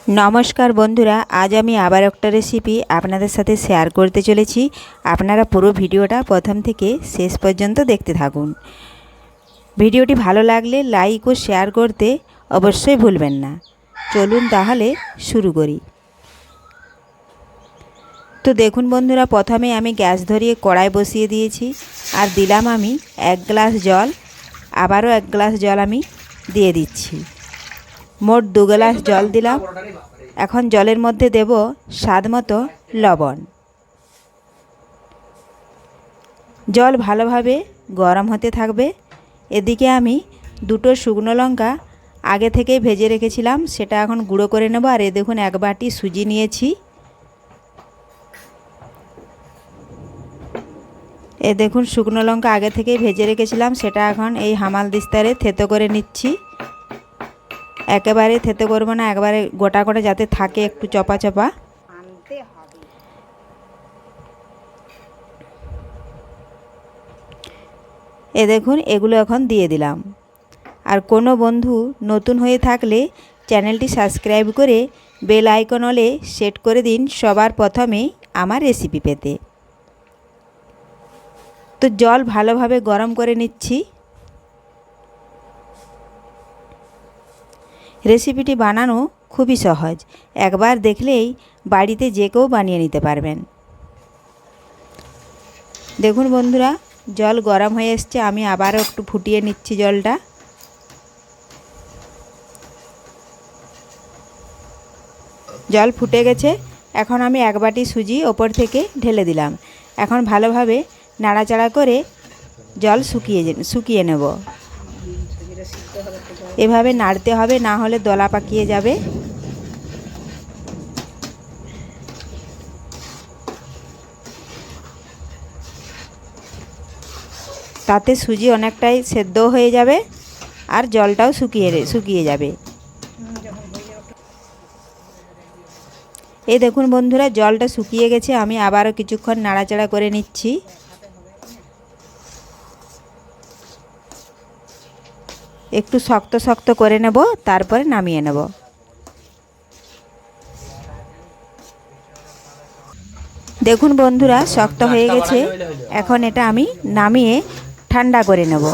नमस्कार बंधुरा आज आमी आबार एक रेसिपि आपनादेर साथे शेयर करते चलेछि। आपनारा पुरो भिडियोटा प्रथम थेके शेष पर्यन्त देखते थाकुन। भिडियोटी भालो लागले लाइक और शेयर करते अवश्यई भुलबेन ना। चलुन ताहले शुरू करी। तो देखुन बंधुरा प्रथमे आमी गैस धरिए कड़ाई बसिए दिएछि और दिलाम आमी एक ग्लास जल। आबारो एक ग्लास जल आमी दिए दिচ্ছি। मोट 2 ग्लास जल दिलाम। এখন জলের মধ্যে দেব স্বাদমতো লবণ। জল ভালোভাবে গরম হতে থাকবে। এদিকে আমি দুটো শুকনো লঙ্কা আগে থেকেই ভেজে রেখেছিলাম, সেটা এখন গুঁড়ো করে নেব। আর এই দেখুন এক বাটি সুজি নিয়েছি। এই দেখুন শুকনো লঙ্কা আগে থেকেই ভেজে রেখেছিলাম, সেটা এখন এই হামাল দিস্তারে থেতো করে নিচ্ছি। একেবারে থেতো করব না, একবারে গোটা করে যাতে থাকে একটু চপা চপা। এ দেখুন এগুলো এখন দিয়ে দিলাম। আর কোনো বন্ধু নতুন হয়ে থাকলে চ্যানেলটি সাবস্ক্রাইব করে বেল আইকন অলে সেট করে দিন সবার প্রথমে আমার রেসিপি পেতে। তো জল ভালোভাবে গরম করে নিচ্ছি। রেসিপিটি বানানো খুবই সহজ, একবার দেখলেই বাড়িতে যে কেউ বানিয়ে নিতে পারবেন। দেখুন বন্ধুরা জল গরম হয়ে এসছে, আমি আবারও একটু ফুটিয়ে নিচ্ছি জলটা। জল ফুটে গেছে, এখন আমি এক বাটি সুজি ওপর থেকে ঢেলে দিলাম। এখন ভালোভাবে নাড়াচাড়া করে জল শুকিয়ে নেব। এভাবে নাড়তে হবে, না হলে দলা পাকিয়ে যাবে। তাতে সুজি অনেকটাই সেদ্ধ হয়ে যাবে আর জলটাও শুকিয়ে যাবে। এই দেখুন বন্ধুরা জলটা শুকিয়ে গেছে, আমি আবারও কিছুক্ষণ নাড়াচাড়া করে নিচ্ছি। একটু শক্ত শক্ত করে নেব, তারপরে নামিয়ে নেব। দেখুন বন্ধুরা শক্ত হয়ে গেছে, এখন এটা আমি নামিয়ে ঠান্ডা করে নেব।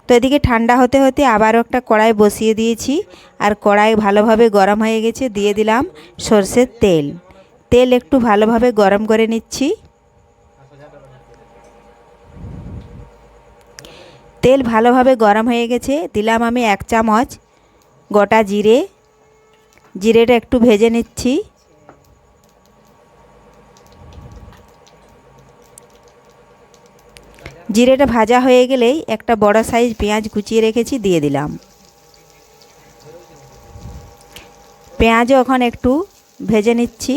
তো এদিকে ঠান্ডা হতে হতে আবারও একটা কড়াই বসিয়ে দিয়েছি, আর কড়াই ভালোভাবে গরম হয়ে গেছে। দিয়ে দিলাম সরষের তেল। তেল একটু ভালোভাবে গরম করে নিচ্ছি। তেল ভালোভাবে গরম হয়ে গেছে, দিলাম আমি 1 চামচ গোটা জিরে। জিরেটা একটু ভেজে নিচ্ছি। জিরেটা ভাজা হয়ে গেলেই একটা বড় সাইজ পেঁয়াজ কুচিয়ে রেখেছি দিয়ে দিলাম। পেঁয়াজও এখন একটু ভেজে নিচ্ছি।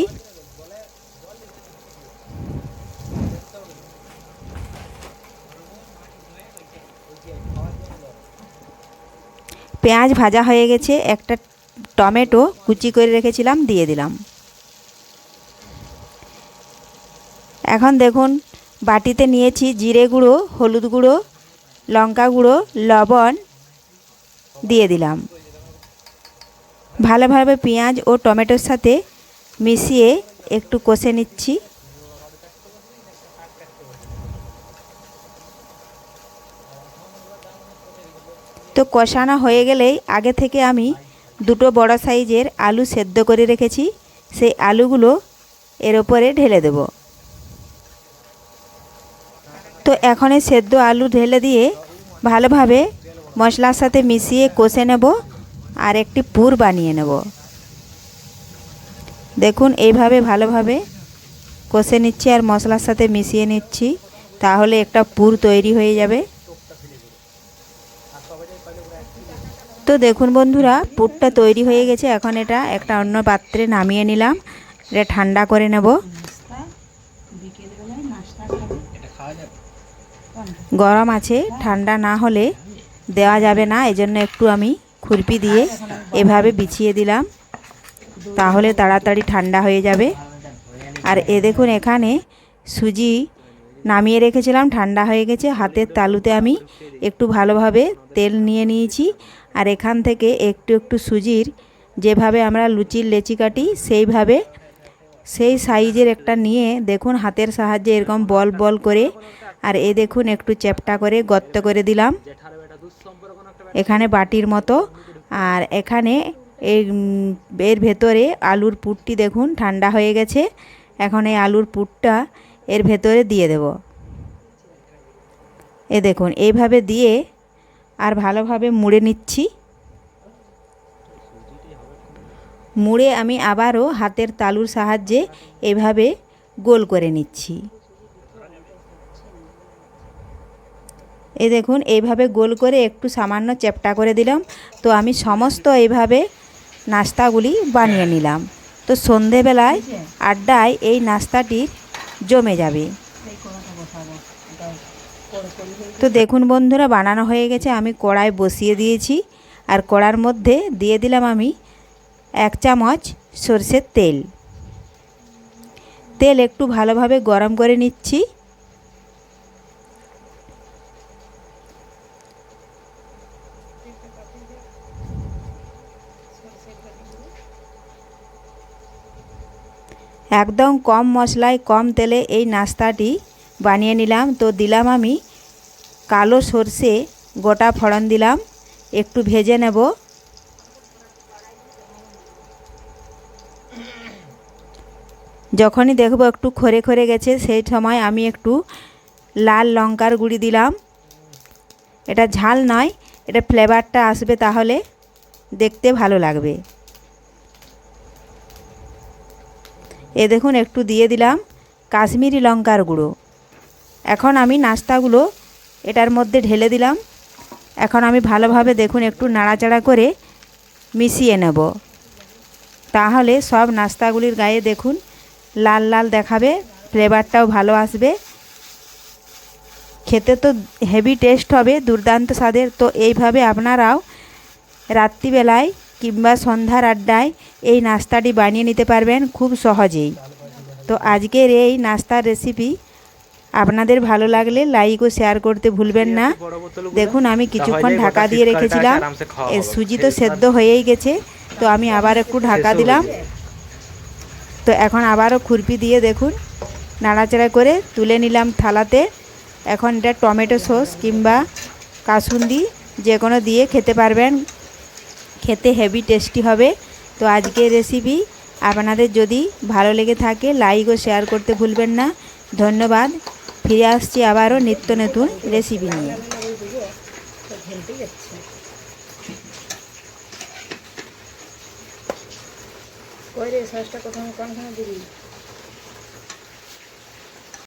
পেঁয়াজ ভাজা হয়ে গেছে, একটা টমেটো কুচি করে রেখেছিলাম দিয়ে দিলাম। এখন দেখুন বাটিতে নিয়েছি জিরে গুঁড়ো, হলুদ গুঁড়ো, লঙ্কা গুঁড়ো, লবণ দিয়ে দিলাম। ভালোভাবে পেঁয়াজ ও টমেটোর সাথে মিশিয়ে একটু কষে নিচ্ছি। তো কষানো হয়ে গেলেই আগে থেকে আমি দুটো বড় সাইজের আলু সেদ্ধ করে রেখেছি, সেই আলুগুলো এর উপরে ঢেলে দেব। তো এখন এই সেদ্ধ আলু ঢেলে দিয়ে ভালোভাবে মশলার সাথে মিশিয়ে কষে নেব আর একটি পুর বানিয়ে নেব। দেখুন এইভাবে ভালোভাবে কষে নিচ্ছি আর মশলার সাথে মিশিয়ে নিচ্ছি, তাহলে একটা পুর তৈরি হয়ে যাবে। তো দেখুন বন্ধুরা পুরটা তৈরি হয়ে গেছে, এখন এটা একটা অন্য পাত্রে নামিয়ে নিলাম। এটা ঠান্ডা করে নেব। গরম আছে, ঠান্ডা না হলে দেওয়া যাবে না, এজন্য একটু আমি খুরপি দিয়ে এভাবে বিছিয়ে দিলাম, তাহলে তাড়াতাড়ি ঠান্ডা হয়ে যাবে। আর এ দেখুন এখানে সুজি নামিয়ে রেখেছিলাম, ঠান্ডা হয়ে গেছে। হাতের তালুতে আমি একটু ভালোভাবে তেল নিয়ে নিয়েছি, আর এখান থেকে একটু একটু সুজির যেভাবে আমরা লুচির লেচি কাটি সেইভাবে সেই সাইজের একটা নিয়ে দেখুন হাতের সাহায্যে এরকম বল বল করে, আর এই দেখুন একটু চ্যাপ্টা করে গর্ত করে দিলাম এখানে বাটির মতো। আর এখানে এর ভেতরে আলুর পুরটি দেখুন ঠান্ডা হয়ে গেছে। এখন এই আলুর পুরটা এর ভেতরে দিয়ে দেব। এ দেখুন এইভাবে দিয়ে আর ভালোভাবে মুড়ে নিচ্ছি। মুড়ে আমি আবারও হাতের তালুর সাহায্যে এভাবে গোল করে নিচ্ছি। এই দেখুন এইভাবে গোল করে একটু সামান্য চ্যাপ্টা করে দিলাম। তো আমি সমস্ত এইভাবে নাস্তাগুলি বানিয়ে নিলাম। তো সন্ধেবেলায় আড্ডায় এই নাস্তাটির জমে যাবে। তো দেখুন বন্ধুরা বানানো হয়ে গেছে। আমি কড়াই বসিয়ে দিয়েছি, আর কড়ার মধ্যে দিয়ে দিলাম আমি 1 চামচ সরষের তেল। তেল একটু ভালোভাবে গরম করে নিচ্ছি। একদম কম মশলায় কম তেলে এই নাস্তাটি বানিয়ে নিলাম। তো দিলাম আমি কালো সরষে গোটা ফোড়ন দিলাম, একটু ভেজে নেব। যখনই দেখব একটু খরে খরে গেছে সেই সময় আমি একটু লাল লঙ্কার গুঁড়ি দিলাম। এটা ঝাল নয়, এটা ফ্লেভারটা আসবে, তাহলে দেখতে ভালো লাগবে। এ দেখুন একটু দিয়ে দিলাম কাশ্মীরি লঙ্কার গুঁড়ো। এখন আমি নাস্তাগুলো এটার মধ্যে ঢেলে দিলাম। এখন আমি ভালোভাবে দেখুন একটু নাড়াচাড়া করে মিশিয়ে নেব। তাহলে সব নাস্তাগুলির গায়ে দেখুন লাল লাল দেখাবে, ফ্লেভারটাও ভালো আসবে, খেতে তো হেভি টেস্ট হবে, দুর্দান্ত স্বাদের। তো এইভাবে আপনারাও রাত্রিবেলায় কিংবা সন্ধ্যার আড্ডায় এই নাস্তাটি বানিয়ে নিতে পারবেন খুব সহজেই। তো আজকের এই নাস্তার রেসিপি আপনাদের ভালো লাগলে লাইক ও শেয়ার করতে ভুলবেন না। দেখুন আমি কিছুক্ষণ ঢাকা দিয়ে রেখেছিলাম, সুজি তো সেদ্ধ হয়েই গেছে। তো আমি আবার একটু ঢাকা দিলাম। তো এখন আবারও খুরপি দিয়ে দেখুন নাড়াচাড়া করে তুলে নিলাম থালাতে। এখন এটা টমেটো সস কিংবা কাসুন্দি যে কোনো দিয়ে খেতে পারবেন, খেতে হেভি টেস্টি হবে। তো আজকের রেসিপি আপনাদের যদি ভালো লেগে থাকে লাইক ও শেয়ার করতে ভুলবেন না। ধন্যবাদ। ফিরে আসছি আবারও নিত্য নতুন রেসিপি নিয়ে। কই রে সসটা কোথাও কোনখানে দিবি?